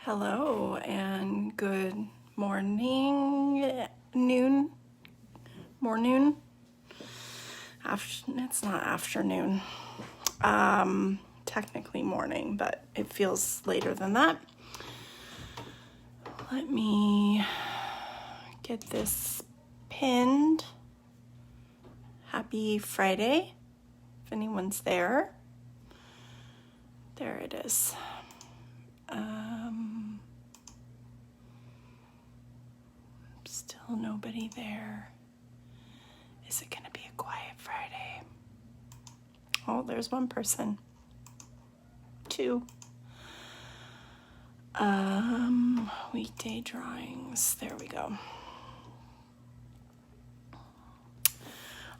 Hello and good morning, noon, morning. It's not afternoon. Technically morning, but it feels later than that. Let me get this pinned. Happy Friday, if anyone's there. There it is. Still nobody there. Is it going to be a quiet Friday? Oh, there's one person. Two. Weekday drawings. There we go.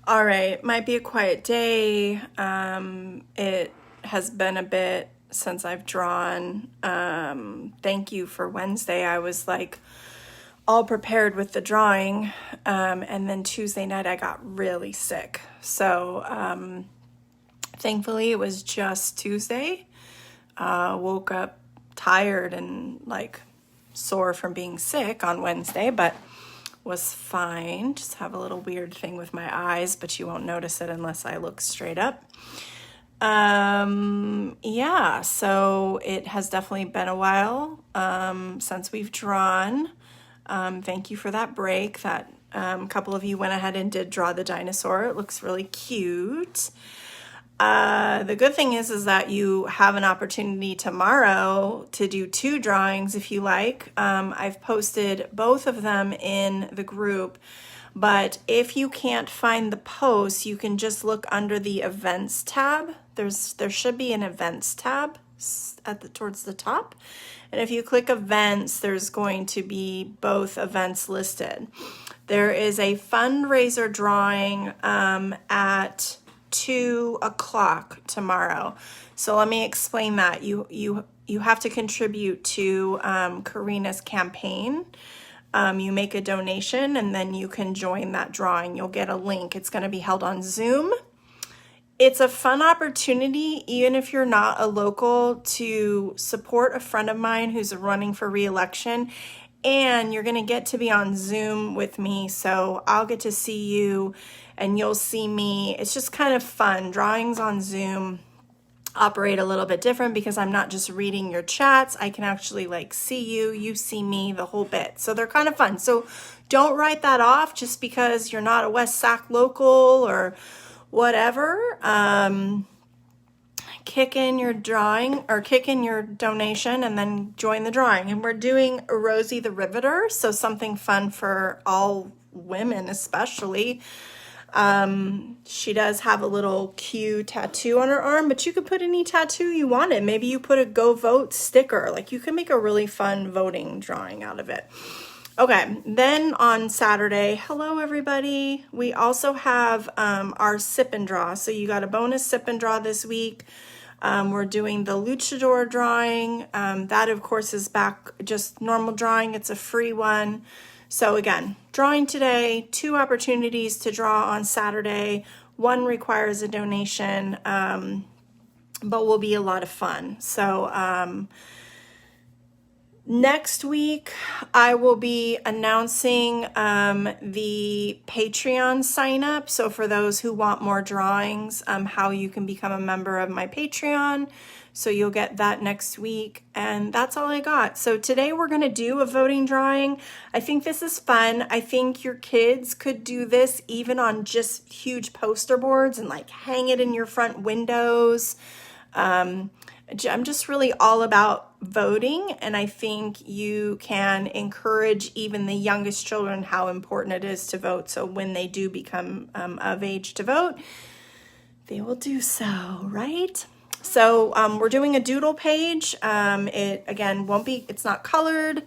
All right, might be a quiet day. It has been a bit since I've drawn. Thank you for Wednesday. I was like all prepared with the drawing. And then Tuesday night I got really sick. So thankfully it was just Tuesday. Woke up tired and like sore from being sick on Wednesday, but was fine. Just have a little weird thing with my eyes, but you won't notice it unless I look straight up. Yeah, so it has definitely been a while since we've drawn. Thank you for that break. That a couple of you went ahead and did draw the dinosaur. It looks really cute. The good thing is that you have an opportunity tomorrow to do 2 drawings if you like. I've posted both of them in the group, but if you can't find the post, you can just look under the events tab. There should be an events tab towards the top. And if you click events, there's going to be both events listed. There is a fundraiser drawing at 2:00 tomorrow. So let me explain that. You have to contribute to Karina's campaign. You make a donation and then you can join that drawing. You'll get a link. It's going to be held on Zoom. It's a fun opportunity, even if you're not a local, to support a friend of mine who's running for re-election. And you're going to get to be on Zoom with me. So I'll get to see you and you'll see me. It's just kind of fun. Drawings on Zoom operate a little bit different because I'm not just reading your chats. I can actually like see you, you see me, the whole bit. So they're kind of fun. So don't write that off just because you're not a West Sac local or whatever. Kick in your drawing or kick in your donation and then join the drawing. And we're doing Rosie the Riveter, so something fun for all women especially. She does have a little Q tattoo on her arm, but you could put any tattoo you wanted. Maybe you put a Go Vote sticker. Like you can make a really fun voting drawing out of it. Okay, then on Saturday, hello everybody. We also have our sip and draw. So you got a bonus sip and draw this week. We're doing the luchador drawing. That of course is back just normal drawing. It's a free one. So again, drawing today, 2 opportunities to draw on Saturday. One requires a donation, but will be a lot of fun. So next week, I will be announcing the Patreon sign up. So for those who want more drawings, how you can become a member of my Patreon. So you'll get that next week. And that's all I got. So today we're going to do a voting drawing. I think this is fun. I think your kids could do this even on just huge poster boards and like hang it in your front windows. I'm just really all about voting, and I think you can encourage even the youngest children how important it is to vote. So when they do become of age to vote, they will do so, right? So we're doing a doodle page. It again it's not colored.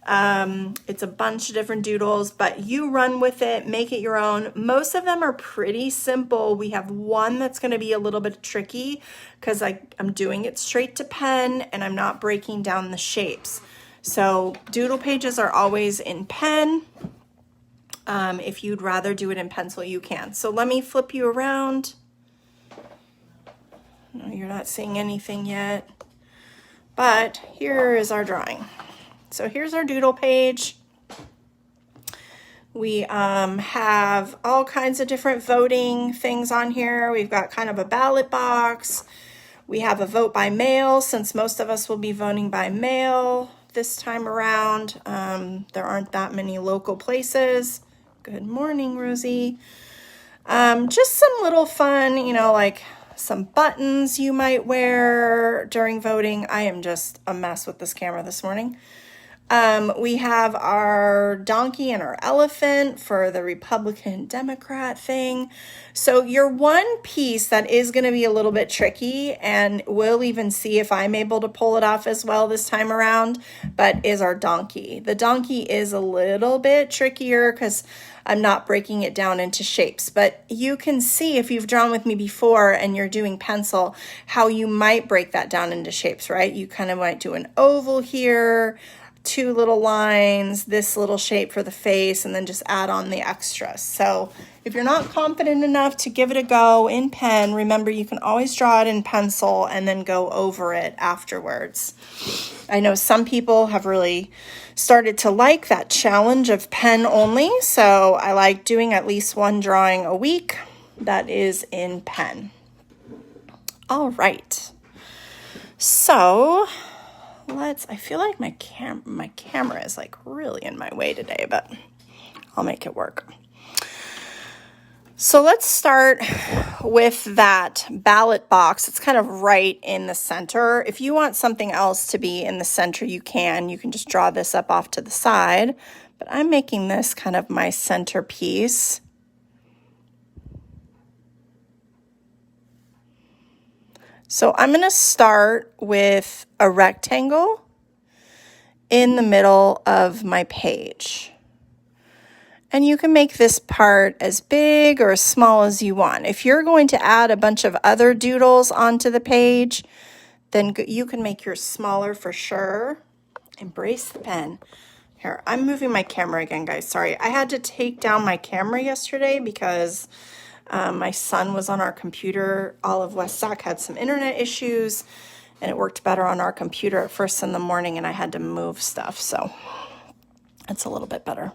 It's a bunch of different doodles, but you run with it, make it your own. Most of them are pretty simple. We have one that's going to be a little bit tricky because I'm doing it straight to pen and I'm not breaking down the shapes. So doodle pages are always in pen. If you'd rather do it in pencil, you can. So let me flip you around. No, you're not seeing anything yet. but here is our drawing. So here's our doodle page. We have all kinds of different voting things on here. We've got kind of a ballot box. We have a vote by mail, since most of us will be voting by mail this time around. There aren't that many local places. Good morning, Rosie. Just some little fun, you know, like some buttons you might wear during voting. I am just a mess with this camera this morning. We have our donkey and our elephant for the Republican Democrat thing. So your one piece that is going to be a little bit tricky, and we'll even see if I'm able to pull it off as well this time around, but is our donkey. The donkey is a little bit trickier because I'm not breaking it down into shapes, but you can see if you've drawn with me before and you're doing pencil, how you might break that down into shapes, right? You kind of might do an oval here, two little lines, this little shape for the face, and then just add on the extras. So if you're not confident enough to give it a go in pen, remember you can always draw it in pencil and then go over it afterwards. I know some people have really started to like that challenge of pen only, so I like doing at least one drawing a week that is in pen. All right. So I feel like my camera is like really in my way today, but I'll make it work. So let's start with that ballot box. It's kind of right in the center. If you want something else to be in the center, you can just draw this up off to the side, but I'm making this kind of my centerpiece. So I'm going to start with a rectangle in the middle of my page. And you can make this part as big or as small as you want. If you're going to add a bunch of other doodles onto the page, then you can make yours smaller for sure. Embrace the pen. Here, I'm moving my camera again, guys. Sorry, I had to take down my camera yesterday because my son was on our computer. All of West Sac had some internet issues, and it worked better on our computer at first in the morning, and I had to move stuff, so it's a little bit better.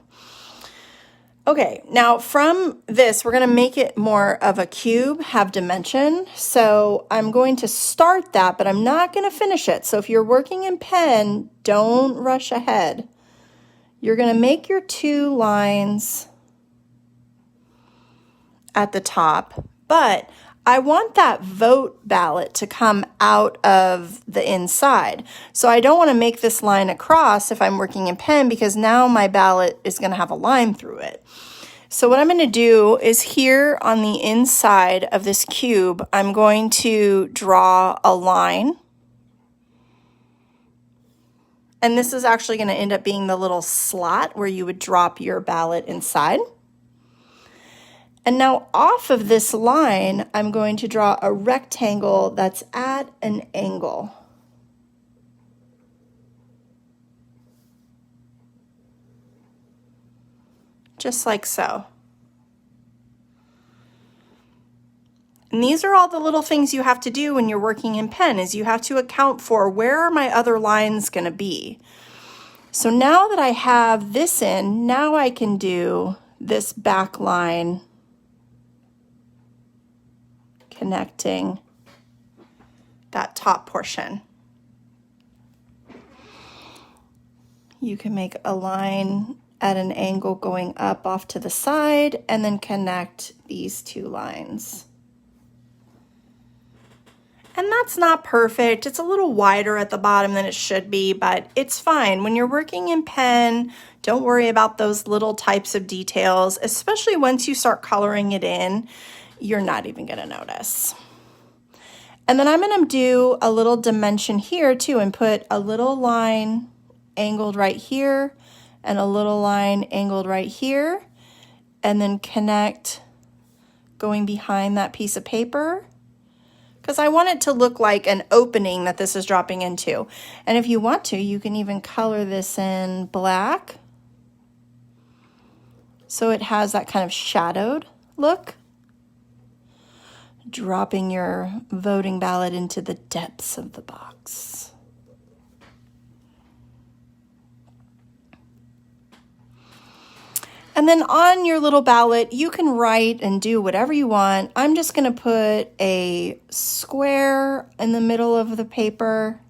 Okay, now from this, we're going to make it more of a cube, have dimension. So I'm going to start that, but I'm not going to finish it. So if you're working in pen, don't rush ahead. You're going to make your two lines at the top, but I want that vote ballot to come out of the inside. So I don't want to make this line across if I'm working in pen, because now my ballot is going to have a line through it. So what I'm going to do is here on the inside of this cube, I'm going to draw a line. And this is actually going to end up being the little slot where you would drop your ballot inside. And now off of this line, I'm going to draw a rectangle that's at an angle. Just like so. And these are all the little things you have to do when you're working in pen, is you have to account for where are my other lines going to be. So now that I have this in, now I can do this back line connecting that top portion. You can make a line at an angle going up off to the side and then connect these two lines. And that's not perfect. It's a little wider at the bottom than it should be, but it's fine. When you're working in pen, don't worry about those little types of details, especially once you start coloring it in, you're not even gonna notice. And then I'm gonna do a little dimension here too and put a little line angled right here and a little line angled right here, and then connect going behind that piece of paper, because I want it to look like an opening that this is dropping into. And if you want to, you can even color this in black so it has that kind of shadowed look, dropping your voting ballot into the depths of the box. And then on your little ballot, you can write and do whatever you want. I'm just going to put a square in the middle of the paper.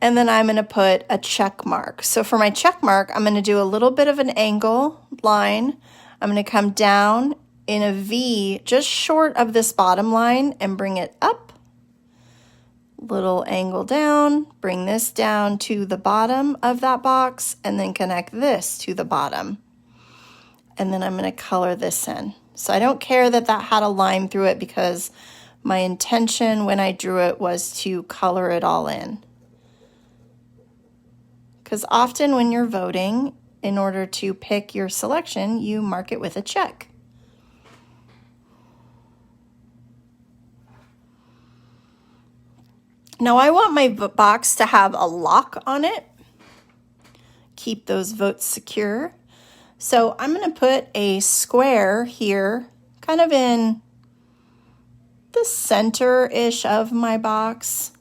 And then I'm going to put a check mark. So for my check mark, I'm going to do a little bit of an angle line. I'm going to come down in a V just short of this bottom line and bring it up. Little angle down, bring this down to the bottom of that box, and then connect this to the bottom. And then I'm going to color this in. So I don't care that that had a line through it because my intention when I drew it was to color it all in. Because often when you're voting, in order to pick your selection, you mark it with a check. Now I want my box to have a lock on it. Keep those votes secure. So I'm going to put a square here, kind of in the center-ish of my box.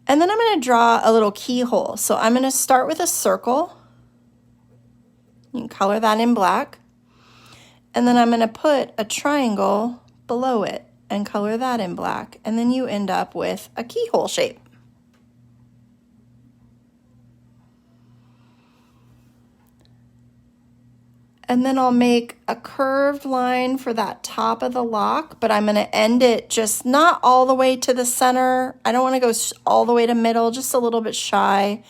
And then I'm going to draw a little keyhole. So I'm going to start with a circle. You can color that in black. And then I'm going to put a triangle below it and color that in black. And then you end up with a keyhole shape. And then I'll make a curved line for that top of the lock, but I'm going to end it just not all the way to the center. I don't want to go all the way to middle, just a little bit shy.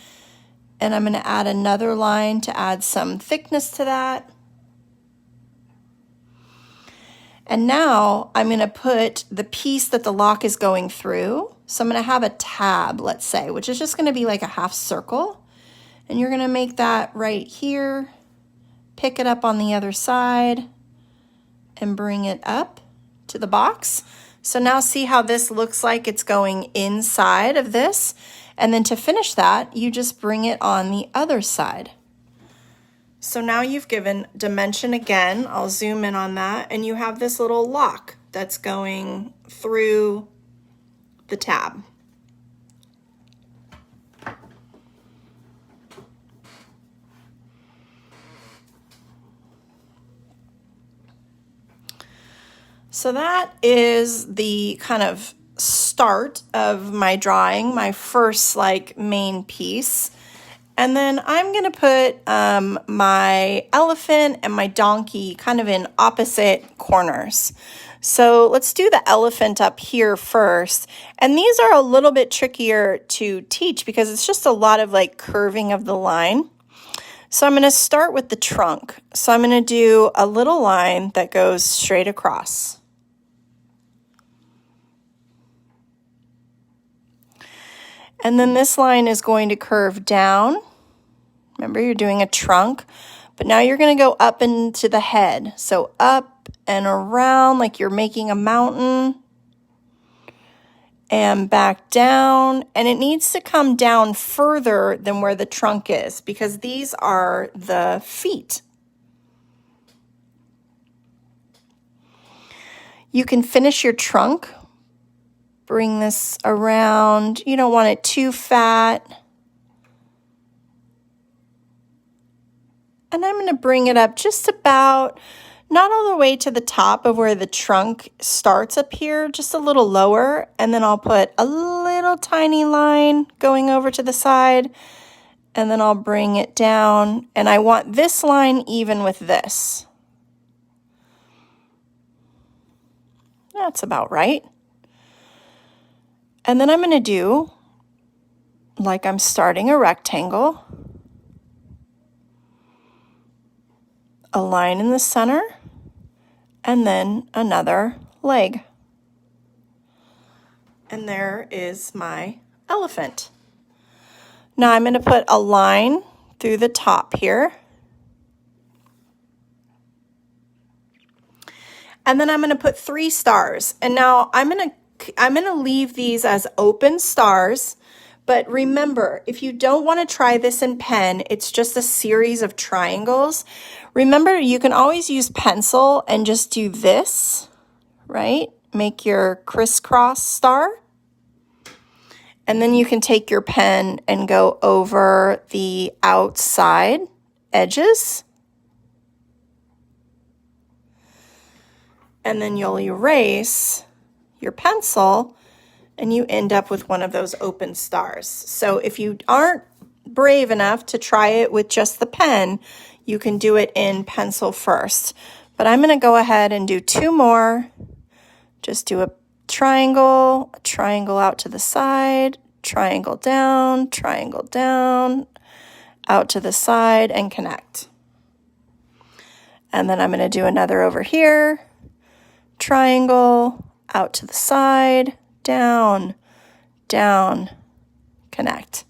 And I'm going to add another line to add some thickness to that. And now I'm going to put the piece that the lock is going through. So I'm going to have a tab, let's say, which is just going to be like a half circle. And you're going to make that right here. Pick it up on the other side and bring it up to the box. So now see how this looks like it's going inside of this. And then to finish that, you just bring it on the other side. So now you've given dimension again. I'll zoom in on that. And you have this little lock that's going through the tab. So that is the kind of start of my drawing, my first like main piece. And then I'm going to put my elephant and my donkey kind of in opposite corners. So let's do the elephant up here first. And these are a little bit trickier to teach because it's just a lot of like curving of the line. So I'm going to start with the trunk. So I'm going to do a little line that goes straight across. And then this line is going to curve down. Remember, you're doing a trunk, but now you're going to go up into the head. So up and around like you're making a mountain and back down. And it needs to come down further than where the trunk is because these are the feet. You can finish your trunk. Bring this around. You don't want it too fat. And I'm going to bring it up just about, not all the way to the top of where the trunk starts up here, just a little lower. And then I'll put a little tiny line going over to the side. And then I'll bring it down. And I want this line even with this. That's about right. And then I'm going to do like I'm starting a rectangle, a line in the center, and then another leg. And there is my elephant. Now I'm going to put a line through the top here. And then I'm going to put 3 stars. And now I'm going to leave these as open stars, but remember, if you don't want to try this in pen, it's just a series of triangles. Remember, you can always use pencil and just do this, right? Make your crisscross star. And then you can take your pen and go over the outside edges. And then you'll erase your pencil and you end up with one of those open stars. So if you aren't brave enough to try it with just the pen, you can do it in pencil first. But I'm going to go ahead and do 2 more. Just do a triangle out to the side, triangle down, out to the side, and connect. And then I'm going to do another over here, triangle, out to the side, down, connect.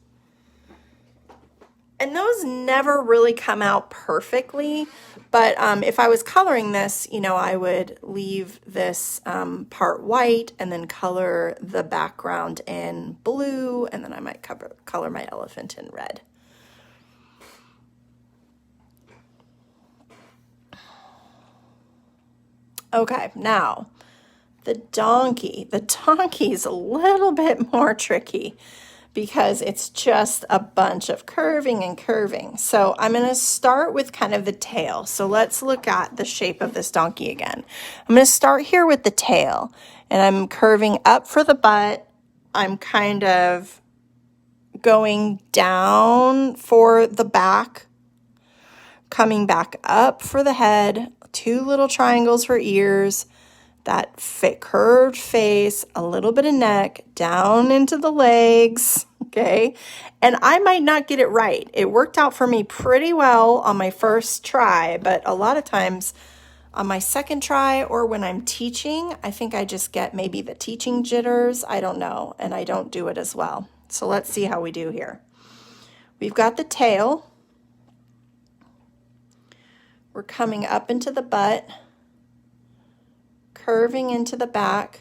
And those never really come out perfectly, but if I was coloring this, you know, I would leave this part white and then color the background in blue, and then I might color my elephant in red. Okay, now the donkey. The donkey is a little bit more tricky because it's just a bunch of curving and curving. So I'm going to start with kind of the tail. So let's look at the shape of this donkey again. I'm going to start here with the tail, and I'm curving up for the butt. I'm kind of going down for the back, coming back up for the head, 2 little triangles for ears, that fit curved face, a little bit of neck, down into the legs, okay? And I might not get it right. It worked out for me pretty well on my first try, but a lot of times on my second try or when I'm teaching, I think I just get maybe the teaching jitters, I don't know, and I don't do it as well. So let's see how we do here. We've got the tail. We're coming up into the butt, curving into the back,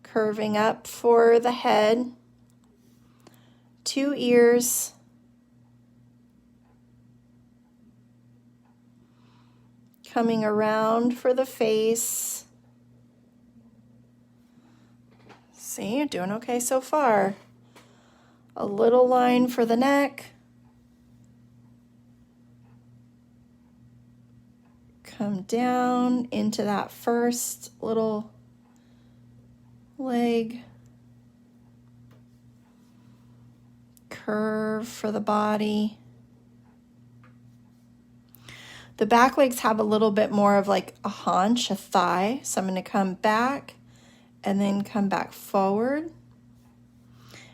curving up for the head, 2 ears, coming around for the face. See, you're doing okay so far. A little line for the neck. Come down into that first little leg. Curve for the body. The back legs have a little bit more of like a haunch, a thigh. So I'm going to come back and then come back forward.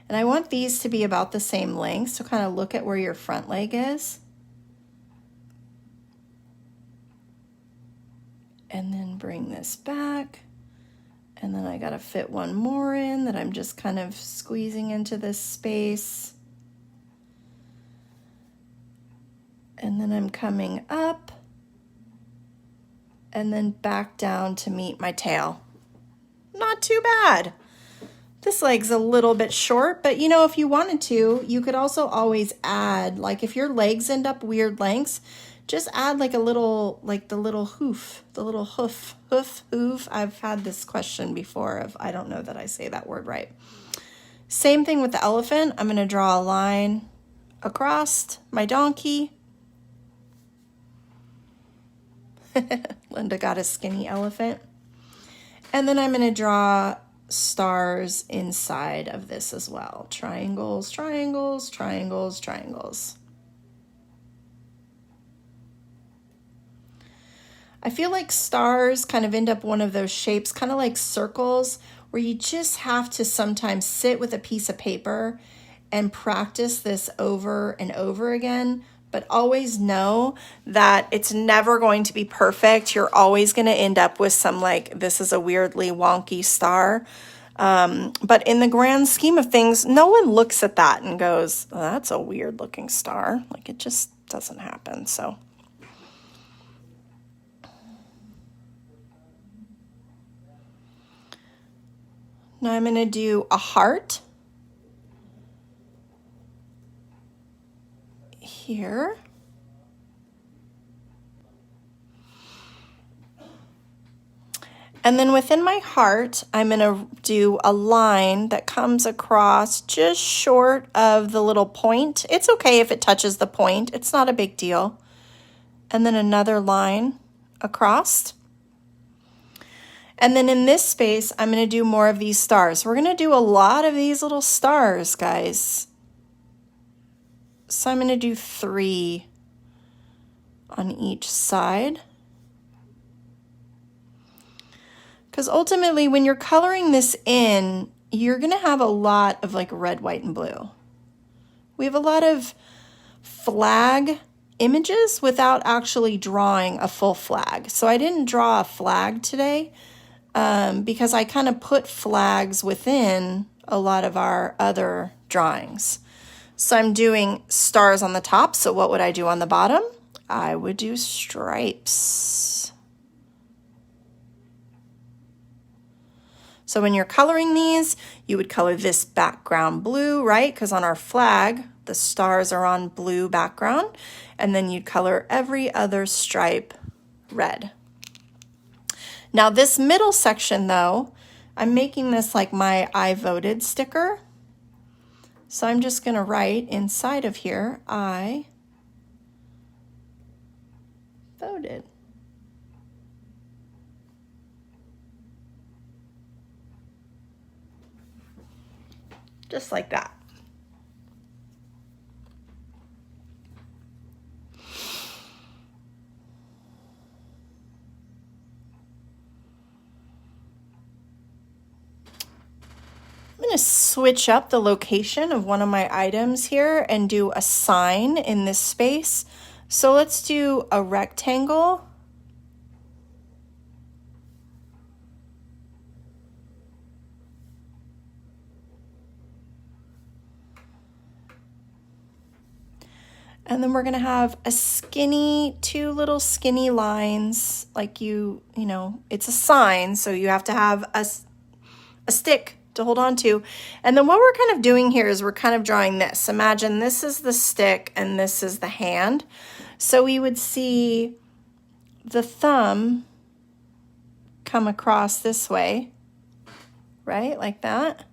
And I want these to be about the same length. So kind of look at where your front leg is. And then bring this back. And then I got to fit one more in that I'm just kind of squeezing into this space. And then I'm coming up and then back down to meet my tail. Not too bad. This leg's a little bit short, but you know, if you wanted to, you could also always add, like if your legs end up weird lengths, just add like a little, like the little hoof, hoof. I've had this question before of, I don't know that I say that word right. Same thing with the elephant. I'm going to draw a line across my donkey. Linda got a skinny elephant. And then I'm going to draw stars inside of this as well. Triangles, triangles, triangles, triangles. I feel like stars kind of end up one of those shapes, kind of like circles, where you just have to sometimes sit with a piece of paper and practice this over and over again, but always know that it's never going to be perfect. You're always going to end up with some like, this is a weirdly wonky star. But in the grand scheme of things, no one looks at that and goes, oh, that's a weird looking star. Like it just doesn't happen. So now I'm going to do a heart here. And then within my heart, I'm going to do a line that comes across just short of the little point. It's okay if it touches the point. It's not a big deal. And then another line across. And then in this space, I'm going to do more of these stars. We're going to do a lot of these little stars, guys. So I'm going to do 3 on each side. Because ultimately, when you're coloring this in, you're going to have a lot of like red, white, and blue. We have a lot of flag images without actually drawing a full flag. So I didn't draw a flag today because I kind of put flags within a lot of our other drawings. So I'm doing stars on the top. So what would I do on the bottom? I would do stripes. So when you're coloring these, you would color this background blue, right? Because on our flag, the stars are on blue background. And then you'd color every other stripe red. Now this middle section though, I'm making this like my I voted sticker. So I'm just gonna write inside of here, I voted. Just like that. I'm going to switch up the location of one of my items here and do a sign in this space. So let's do a rectangle. And then we're going to have a skinny, 2 little skinny lines, like you know, it's a sign, so you have to have a stick to hold on to. And then what we're kind of doing here is we're kind of drawing this. Imagine this is the stick and this is the hand. So we would see the thumb come across this way, right? Like that.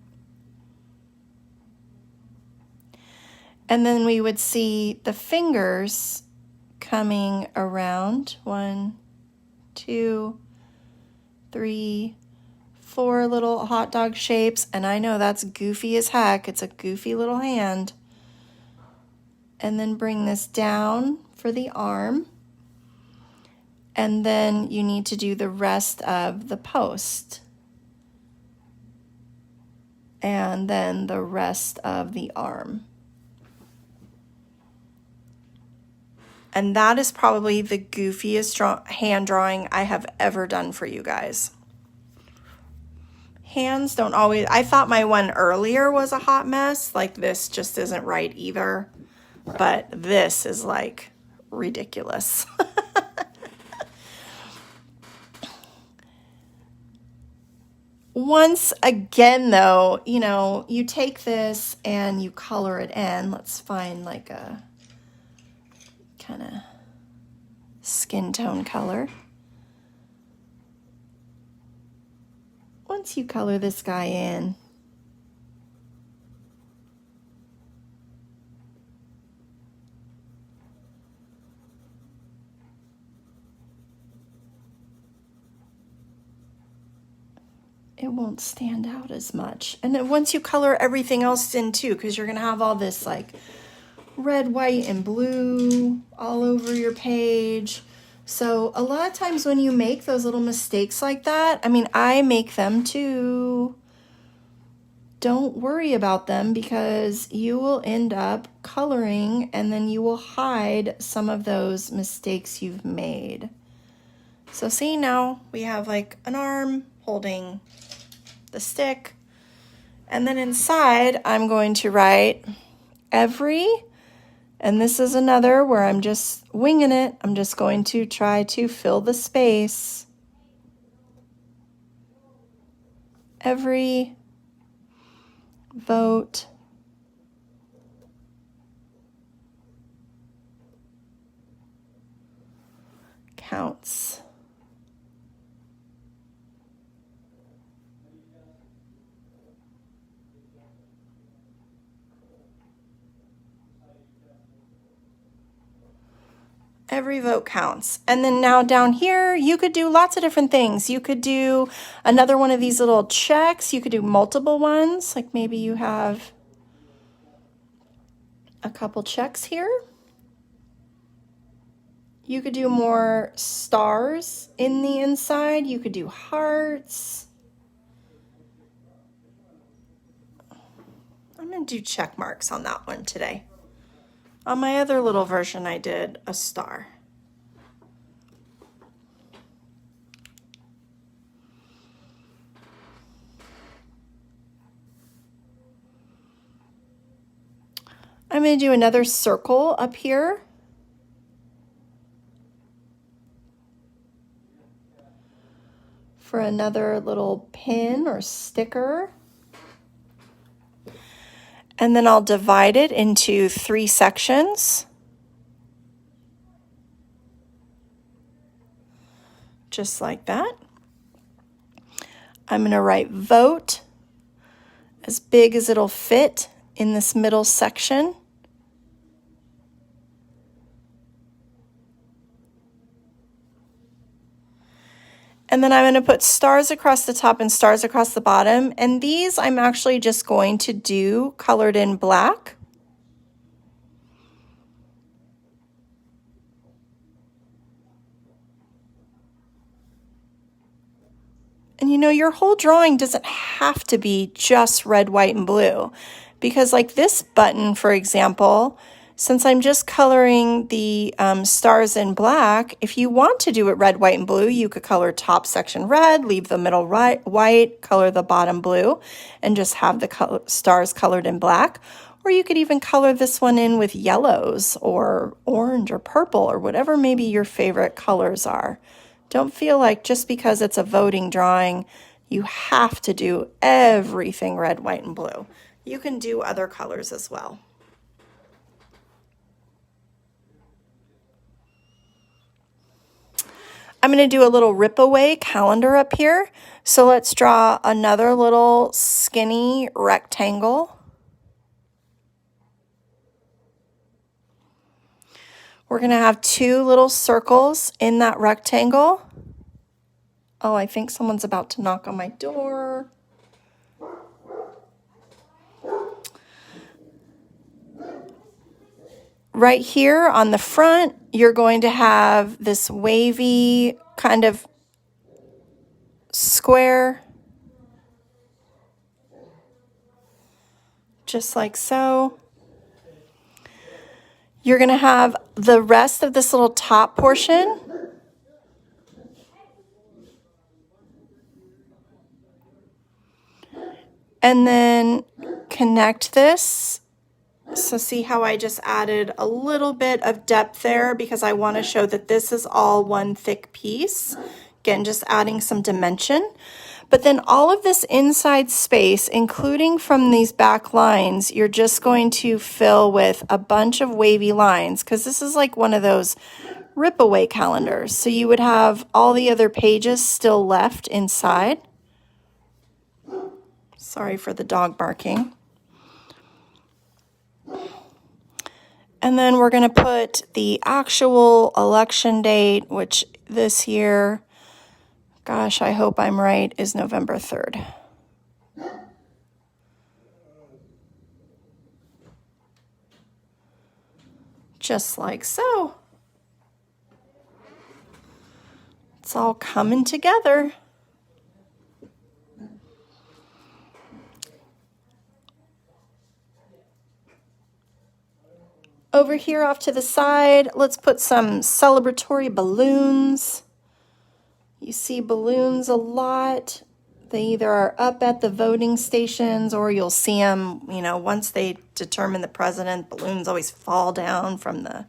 And then we would see the fingers coming around 1, 2, 3, 4 little hot dog shapes. And I know that's goofy as heck. It's a goofy little hand. And then bring this down for the arm. And then you need to do the rest of the post. And then the rest of the arm. And that is probably the goofiest hand drawing I have ever done for you guys. Hands don't always, I thought my one earlier was a hot mess. Like this just isn't right either. But this is like ridiculous. Once again though, you know, you take this and you color it in. Let's find like a kind of skin tone color. Once you color this guy in, it won't stand out as much. And then once you color everything else in too, because you're going to have all this like red, white, and blue all over your page. So a lot of times when you make those little mistakes like that, I mean, I make them too. Don't worry about them because you will end up coloring and then you will hide some of those mistakes you've made. So see, now we have like an arm holding the stick. And then inside, I'm going to write every. And this is another where I'm just winging it. I'm just going to try to fill the space. Every vote counts. Every vote counts. And then now down here, you could do lots of different things. You could do another one of these little checks. You could do multiple ones, like maybe you have a couple checks here. You could do more stars in the inside. You could do hearts. I'm going to do check marks on that one today. On my other little version, I did a star. I'm going to do another circle up here. For another little pin or sticker. And then I'll divide it into 3 sections. Just like that. I'm going to write vote as big as it'll fit in this middle section. And then I'm going to put stars across the top and stars across the bottom. And these I'm actually just going to do colored in black. And you know, your whole drawing doesn't have to be just red, white, and blue. Because like this button, for example, since I'm just coloring the stars in black, if you want to do it red, white, and blue, you could color top section red, leave the middle white, color the bottom blue, and just have the stars colored in black. Or you could even color this one in with yellows or orange or purple or whatever maybe your favorite colors are. Don't feel like just because it's a voting drawing, you have to do everything red, white, and blue. You can do other colors as well. I'm going to do a little rip away calendar up here. So let's draw another little skinny rectangle. We're going to have 2 little circles in that rectangle. Oh, I think someone's about to knock on my door. Right here on the front, you're going to have this wavy kind of square, just like so. You're going to have the rest of this little top portion. And then connect this. So see how I just added a little bit of depth there because I want to show that this is all one thick piece. Again, just adding some dimension. But then all of this inside space, including from these back lines, you're just going to fill with a bunch of wavy lines because this is like one of those rip away calendars. So you would have all the other pages still left inside. Sorry for the dog barking. And then we're going to put the actual election date, which this year, gosh, I hope I'm right, is November 3rd. Just like so. It's all coming together. Over here off to the side, let's put some celebratory balloons. You see balloons a lot. They either are up at the voting stations or you'll see them, you know, once they determine the president, balloons always fall down from the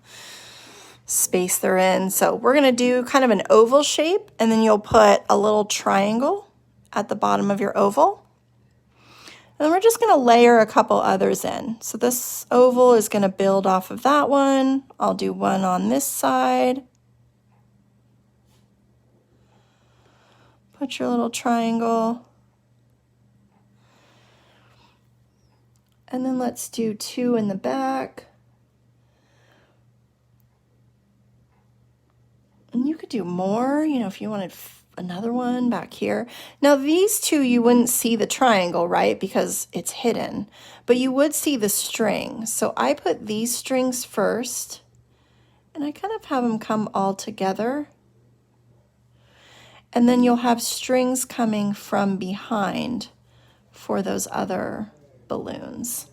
space they're in. So we're going to do kind of an oval shape, and then you'll put a little triangle at the bottom of your oval. And we're just going to layer a couple others in. So this oval is going to build off of that one. I'll do one on this side. Put your little triangle. And then let's do 2 in the back. could do more, you know, if you wanted another one back here. Now these two, you wouldn't see the triangle, right? Because it's hidden, but you would see the string. So I put these strings first and I kind of have them come all together. And then you'll have strings coming from behind for those other balloons.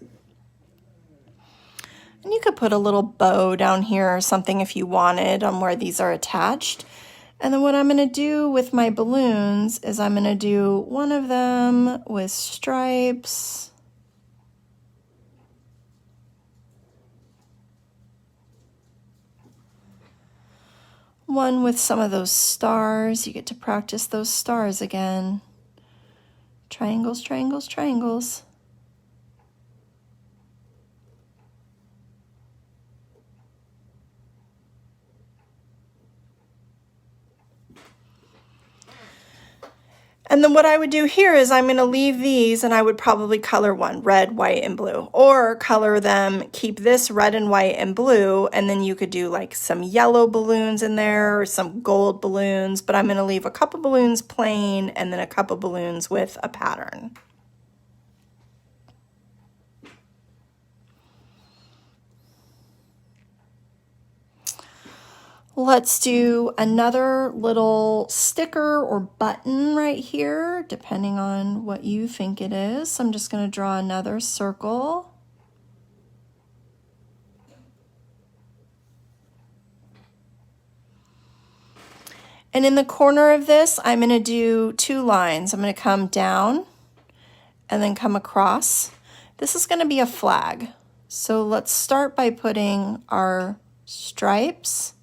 And you could put a little bow down here or something if you wanted on where these are attached. And then what I'm going to do with my balloons is I'm going to do one of them with stripes. One with some of those stars. You get to practice those stars again. Triangles, triangles, triangles. And then what I would do here is I'm going to leave these and I would probably color one red, white, and blue, or color them, keep this red and white and blue, and then you could do like some yellow balloons in there or some gold balloons, but I'm going to leave a couple balloons plain and then a couple balloons with a pattern. Let's do another little sticker or button right here, depending on what you think it is. So I'm just going to draw another circle. And in the corner of this, I'm going to do two lines. I'm going to come down and then come across. This is going to be a flag. So let's start by putting our stripes.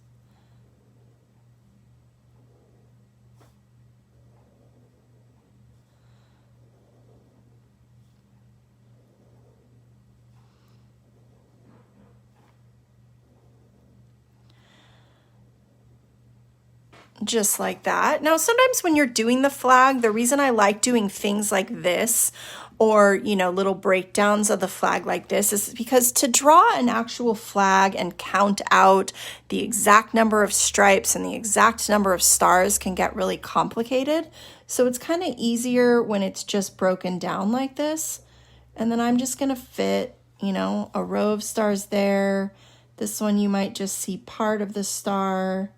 Just like that. Now, sometimes when you're doing the flag, the reason I like doing things like this or, you know, little breakdowns of the flag like this is because to draw an actual flag and count out the exact number of stripes and the exact number of stars can get really complicated. So it's kind of easier when it's just broken down like this. And then I'm just going to fit, you know, a row of stars there. This one you might just see part of the star.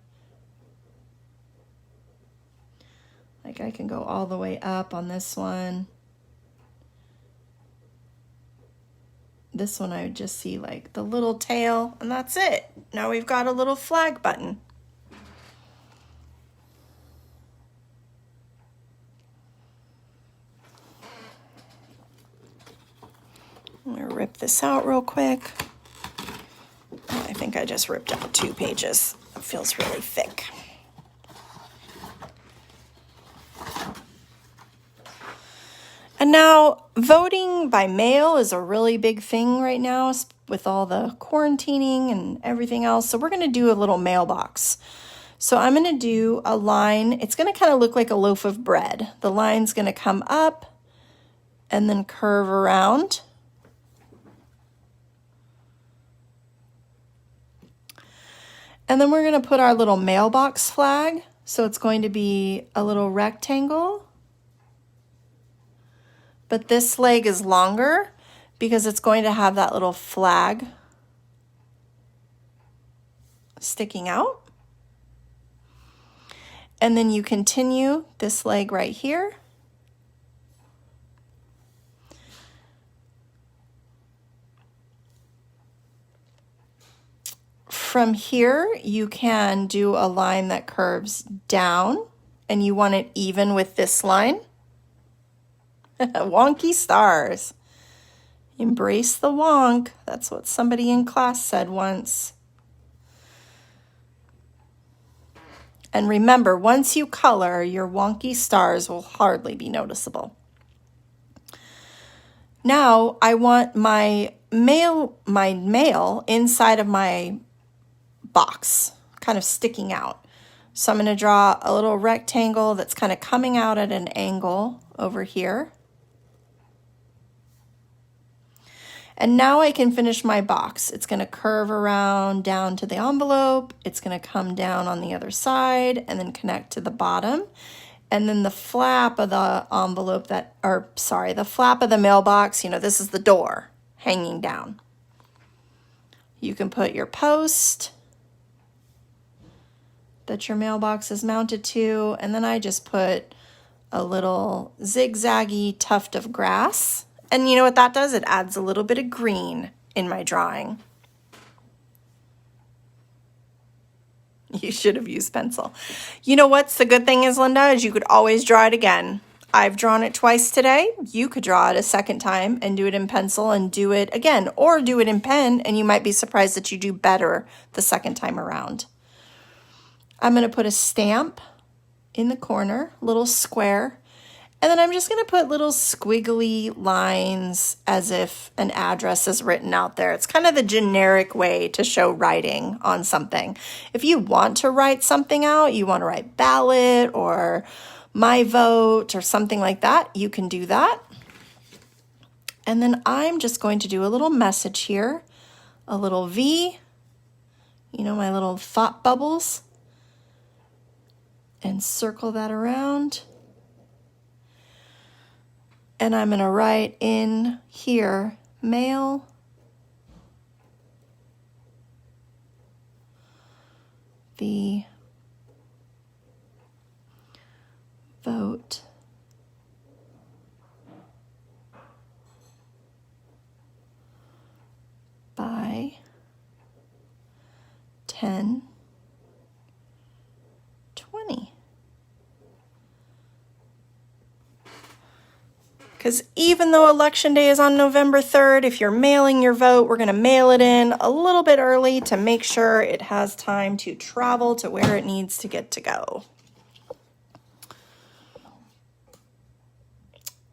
Like I can go all the way up on this one. This one I would just see like the little tail and that's it. Now we've got a little flag button. I'm gonna rip this out real quick. I think I just ripped out 2 pages. It feels really thick. And now voting by mail is a really big thing right now with all the quarantining and everything else. So we're going to do a little mailbox. So I'm going to do a line. It's going to kind of look like a loaf of bread. The line's going to come up and then curve around. And then we're going to put our little mailbox flag. So it's going to be a little rectangle. But this leg is longer because it's going to have that little flag sticking out. And then you continue this leg right here. From here, you can do a line that curves down, and you want it even with this line. Wonky stars. Embrace the wonk. That's what somebody in class said once. And remember, once you color, your wonky stars will hardly be noticeable. Now I want my mail inside of my box, kind of sticking out. So I'm going to draw a little rectangle that's kind of coming out at an angle over here. And now I can finish my box. It's going to curve around down to the envelope. It's going to come down on the other side and then connect to the bottom. And then the flap of the envelope the flap of the mailbox, this is the door hanging down. You can put your post that your mailbox is mounted to, and then I just put a little zigzaggy tuft of grass. And you know what that does? It adds a little bit of green in my drawing. You should have used pencil. You know what's the good thing is, Linda, is you could always draw it again. I've drawn it twice today. You could draw it a second time and do it in pencil and do it again, or do it in pen, and you might be surprised that you do better the second time around. I'm going to put a stamp in the corner, little square, and then I'm just going to put little squiggly lines as if an address is written out there. It's kind of the generic way to show writing on something. If you want to write something out, you want to write ballot or my vote or something like that, you can do that. And then I'm just going to do a little message here, a little V, my little thought bubbles, and circle that around. And I'm going to write in here, mail, the vote by 10:20. Because even though Election Day is on November 3rd, if you're mailing your vote, we're going to mail it in a little bit early to make sure it has time to travel to where it needs to get to go.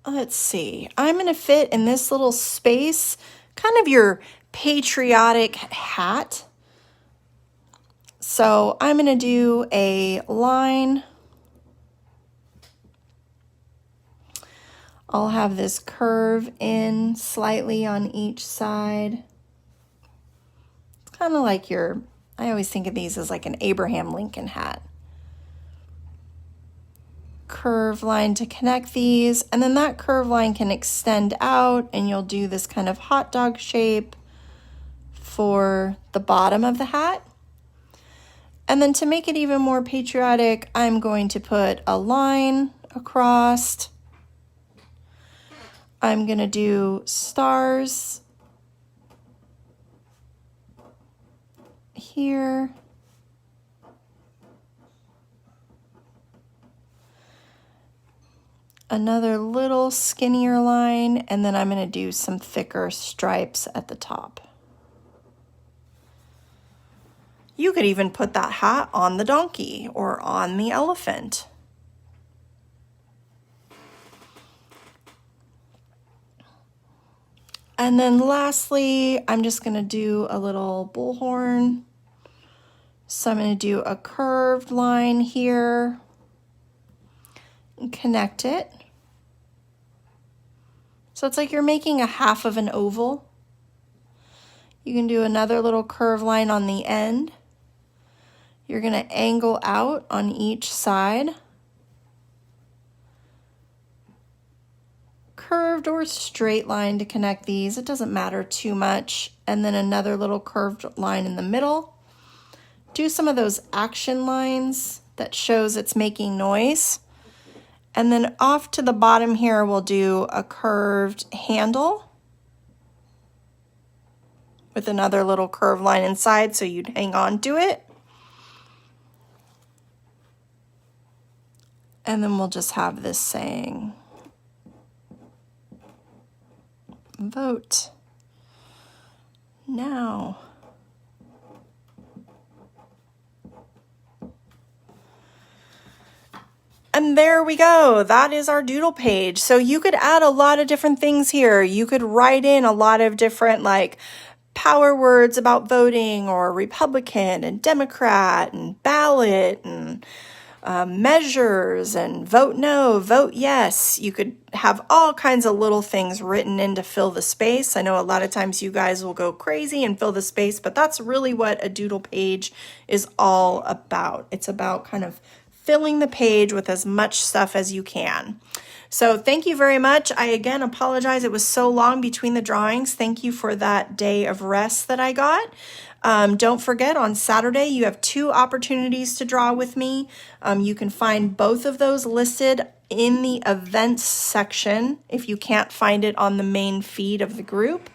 Let's see. I'm going to fit in this little space kind of your patriotic hat. So I'm going to do a line. I'll have this curve in slightly on each side. It's kind of like I always think of these as like an Abraham Lincoln hat. Curve line to connect these, and then that curve line can extend out, and you'll do this kind of hot dog shape for the bottom of the hat. And then to make it even more patriotic, I'm going to put a line across. I'm going to do stars here. Another little skinnier line, and then I'm going to do some thicker stripes at the top. You could even put that hat on the donkey or on the elephant. And then lastly, I'm just going to do a little bullhorn. So I'm going to do a curved line here and connect it. So it's like you're making a half of an oval. You can do another little curved line on the end. You're going to angle out on each side. Curved or straight line to connect these. It doesn't matter too much. And then another little curved line in the middle. Do some of those action lines that shows it's making noise. And then off to the bottom here, we'll do a curved handle with another little curved line inside so you'd hang on to it. And then we'll just have this saying, vote now. And there we go. That is our doodle page. So you could add a lot of different things here. You could write in a lot of different power words about voting or Republican and Democrat and ballot and measures and vote no, vote yes. You could have all kinds of little things written in to fill the space. I know a lot of times you guys will go crazy and fill the space, but that's really what a doodle page is all about. It's about kind of filling the page with as much stuff as you can. So thank you very much. I again apologize. It was so long between the drawings. Thank you for that day of rest that I got. Don't forget, on Saturday, you have 2 opportunities to draw with me. You can find both of those listed in the events section if you can't find it on the main feed of the group.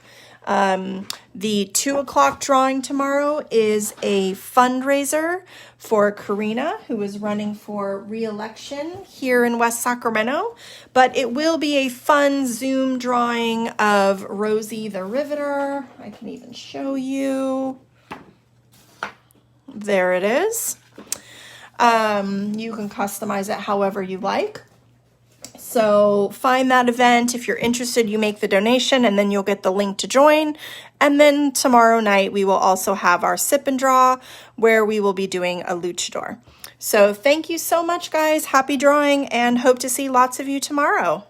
The 2 o'clock drawing tomorrow is a fundraiser for Karina, who is running for re-election here in West Sacramento, but it will be a fun Zoom drawing of Rosie the Riveter. I can even show you. There it is. You can customize it however you like. So find that event. If you're interested, you make the donation and then you'll get the link to join. And then tomorrow night, we will also have our sip and draw where we will be doing a luchador. So thank you so much, guys. Happy drawing and hope to see lots of you tomorrow.